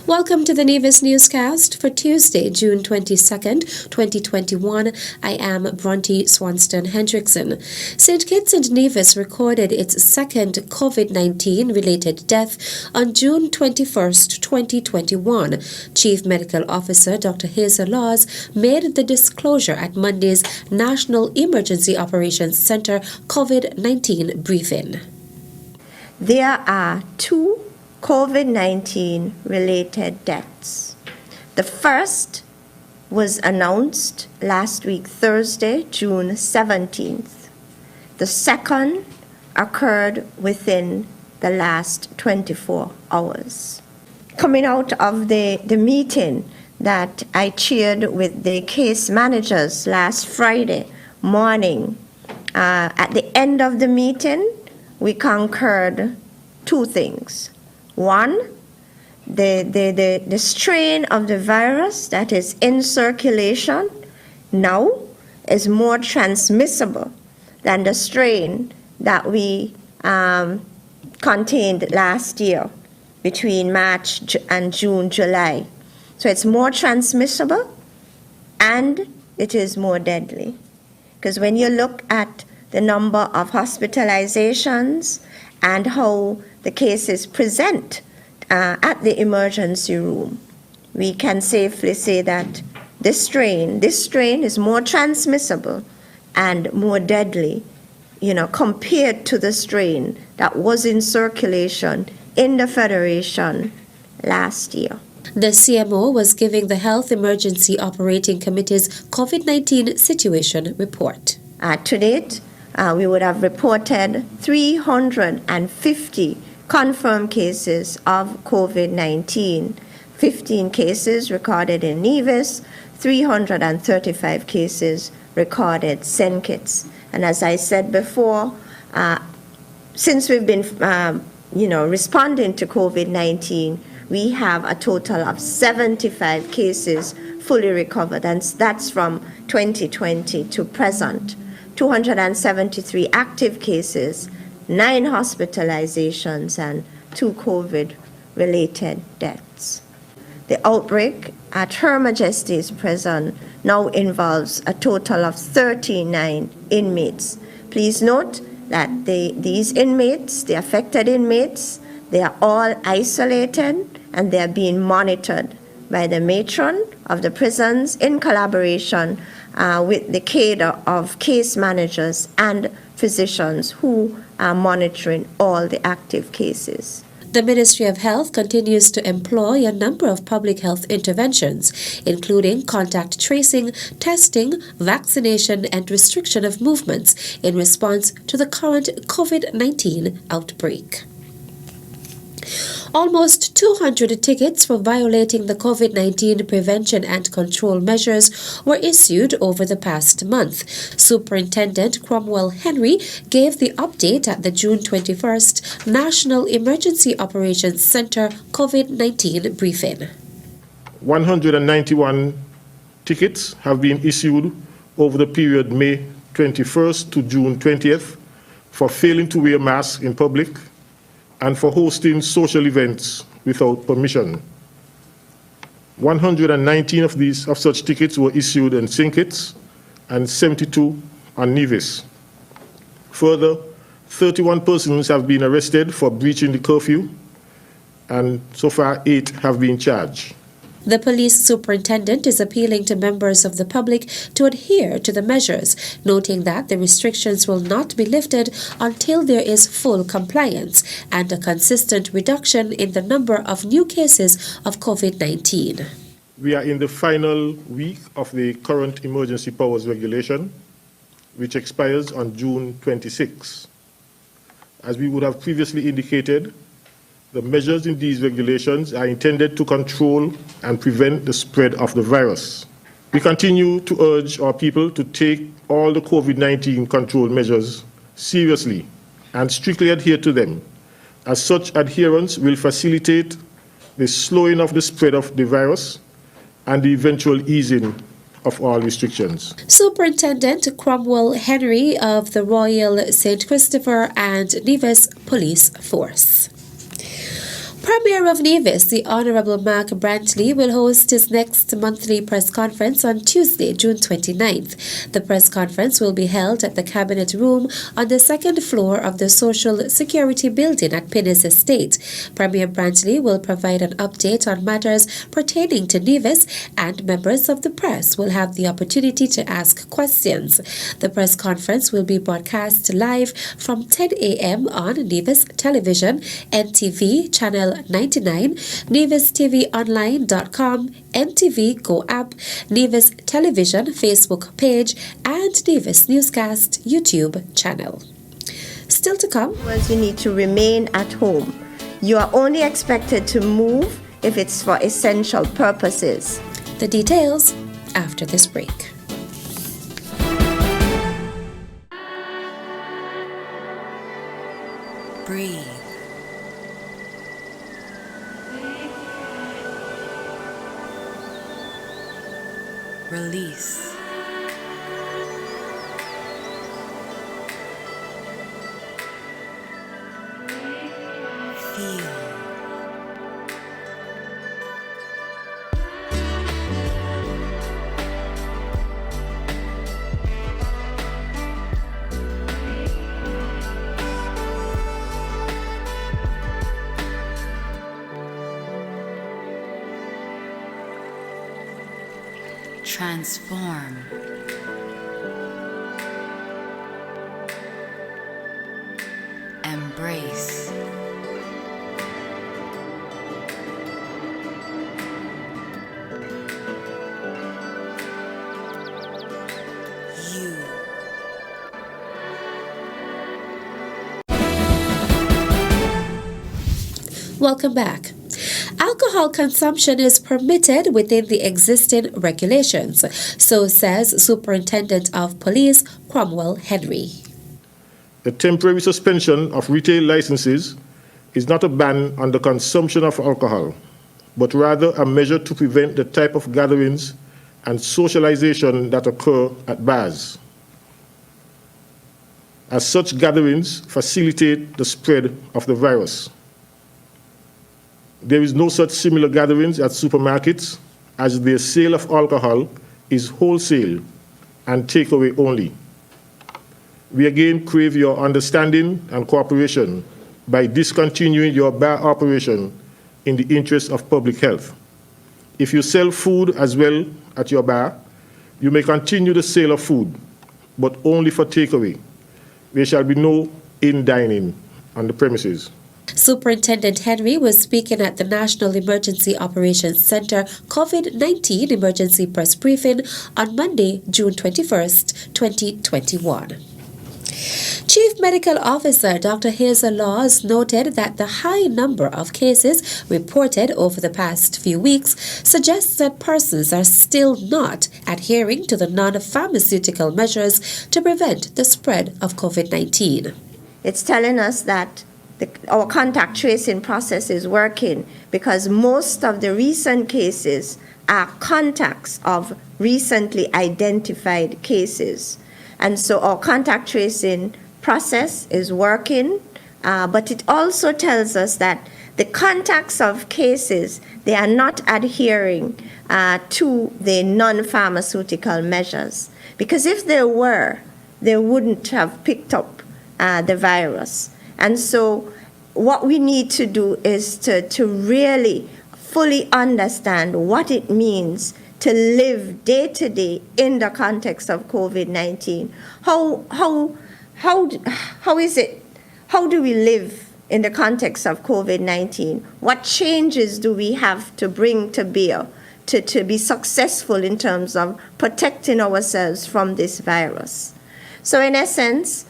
Welcome to the Nevis Newscast for Tuesday, June 22nd, 2021. I am Bronte Swanston Hendrickson. St. Kitts and Nevis recorded its second COVID-19 related death on June 21st, 2021. Chief Medical Officer Dr. Hazel Laws made the disclosure at Monday's National Emergency Operations Center COVID-19 briefing. There are two COVID-19 related deaths. The first was announced last week, Thursday, June 17th. The second occurred within the last 24 hours. Coming out of the meeting that I chaired with the case managers last Friday morning, at the end of the meeting, we concurred two things. One, the strain of the virus that is in circulation now is more transmissible than the strain that we contained last year between March and June, July. So it's more transmissible and it is more deadly. Because when you look at the number of hospitalizations and how the cases present at the emergency room, we can safely say that this strain is more transmissible and more deadly, compared to the strain that was in circulation in the Federation last year. The CMO was giving the Health Emergency Operating Committee's COVID-19 situation report. To date, we would have reported 350 confirmed cases of COVID-19, 15 cases recorded in Nevis, 335 cases recorded St. Kitts. And as I said before, since we've been responding to COVID-19, we have a total of 75 cases fully recovered, and that's from 2020 to present. 273 active cases, 9 hospitalizations, and 2 COVID-related deaths. The outbreak at Her Majesty's Prison now involves a total of 39 inmates. Please note that these inmates, the affected inmates, they are all isolated and they are being monitored by the matron of the prisons in collaboration with the cadre of case managers and physicians who are monitoring all the active cases. The Ministry of Health continues to employ a number of public health interventions, including contact tracing, testing, vaccination, and restriction of movements in response to the current COVID-19 outbreak. Almost 200 tickets for violating the COVID-19 prevention and control measures were issued over the past month. Superintendent Cromwell Henry gave the update at the June 21st National Emergency Operations Center COVID-19 briefing. 191 tickets have been issued over the period May 21st to June 20th for failing to wear masks in public and for hosting social events without permission. 119 of such tickets were issued in St. Kitts and 72 on Nevis. Further, 31 persons have been arrested for breaching the curfew, and so far 8 have been charged. The police superintendent is appealing to members of the public to adhere to the measures, noting that the restrictions will not be lifted until there is full compliance and a consistent reduction in the number of new cases of COVID-19. We are in the final week of the current emergency powers regulation, which expires on June 26. As we would have previously indicated, the measures in these regulations are intended to control and prevent the spread of the virus. We continue to urge our people to take all the COVID-19 control measures seriously and strictly adhere to them, as such adherence will facilitate the slowing of the spread of the virus and the eventual easing of all restrictions. Superintendent Cromwell Henry of the Royal St. Christopher and Nevis Police Force. Premier of Nevis, the Honourable Mark Brantley, will host his next monthly press conference on Tuesday, June 29th. The press conference will be held at the Cabinet Room on the second floor of the Social Security Building at Pinnis Estate. Premier Brantley will provide an update on matters pertaining to Nevis, and members of the press will have the opportunity to ask questions. The press conference will be broadcast live from 10 a.m. on Nevis Television, NTV Channel 99, NevisTVOnline.com, NTV Go app, Nevis Television Facebook page, and Nevis Newscast YouTube channel. Still to come. You need to remain at home. You are only expected to move if it's for essential purposes. The details after this break. Breathe. Release. Feel. Transform. Embrace. You. Welcome back. Alcohol consumption is permitted within the existing regulations, so says Superintendent of Police Cromwell Henry. The temporary suspension of retail licenses is not a ban on the consumption of alcohol, but rather a measure to prevent the type of gatherings and socialization that occur at bars, as such gatherings facilitate the spread of the virus. There is no such similar gatherings at supermarkets, as their sale of alcohol is wholesale and takeaway only. We again crave your understanding and cooperation by discontinuing your bar operation in the interest of public health. If you sell food as well at your bar, you may continue the sale of food, but only for takeaway. There shall be no in-dining on the premises. Superintendent Henry was speaking at the National Emergency Operations Center COVID-19 Emergency Press Briefing on Monday, June 21st, 2021. Chief Medical Officer Dr. Hazel Laws noted that the high number of cases reported over the past few weeks suggests that persons are still not adhering to the non-pharmaceutical measures to prevent the spread of COVID-19. It's telling us that our contact tracing process is working, because most of the recent cases are contacts of recently identified cases. And so our contact tracing process is working, but it also tells us that the contacts of cases, they are not adhering to the non-pharmaceutical measures. Because if they were, they wouldn't have picked up the virus. And so what we need to do is to really fully understand what it means to live day to day in the context of COVID-19. How is it? How do we live in the context of COVID-19? What changes do we have to bring to bear to be successful in terms of protecting ourselves from this virus? So in essence,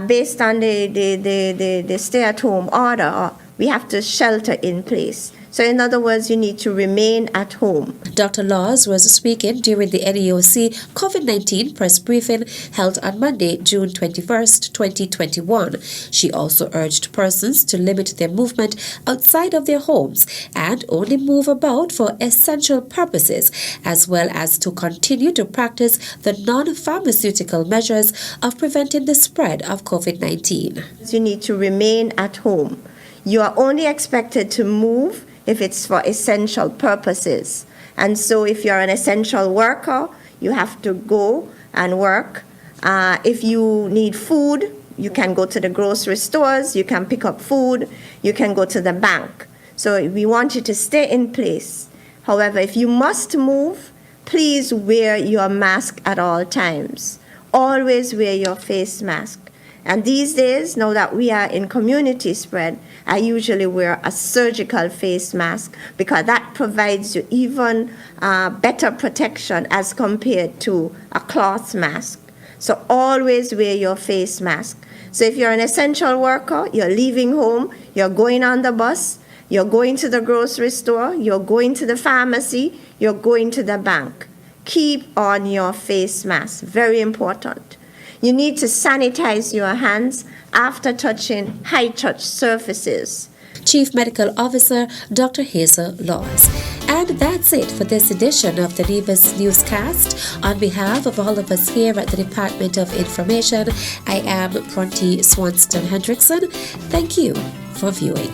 based on the stay-at-home order, we have to shelter in place. So in other words, you need to remain at home. Dr. Laws was speaking during the NEOC COVID-19 press briefing held on Monday, June 21st, 2021. She also urged persons to limit their movement outside of their homes and only move about for essential purposes, as well as to continue to practice the non-pharmaceutical measures of preventing the spread of COVID-19. You need to remain at home. You are only expected to move if it's for essential purposes. And so if you're an essential worker, you have to go and work. If you need food, you can go to the grocery stores, you can pick up food, you can go to the bank. So we want you to stay in place. However, if you must move, please wear your mask at all times. Always wear your face mask. And these days, now that we are in community spread, I usually wear a surgical face mask because that provides you even better protection as compared to a cloth mask. So always wear your face mask. So if you're an essential worker, you're leaving home, you're going on the bus, you're going to the grocery store, you're going to the pharmacy, you're going to the bank, keep on your face mask. Very important. You need to sanitize your hands after touching high-touch surfaces. Chief Medical Officer Dr. Hazel Laws. And that's it for this edition of the Nevis Newscast. On behalf of all of us here at the Department of Information, I am Bronte Swanston Hendrickson. Thank you for viewing.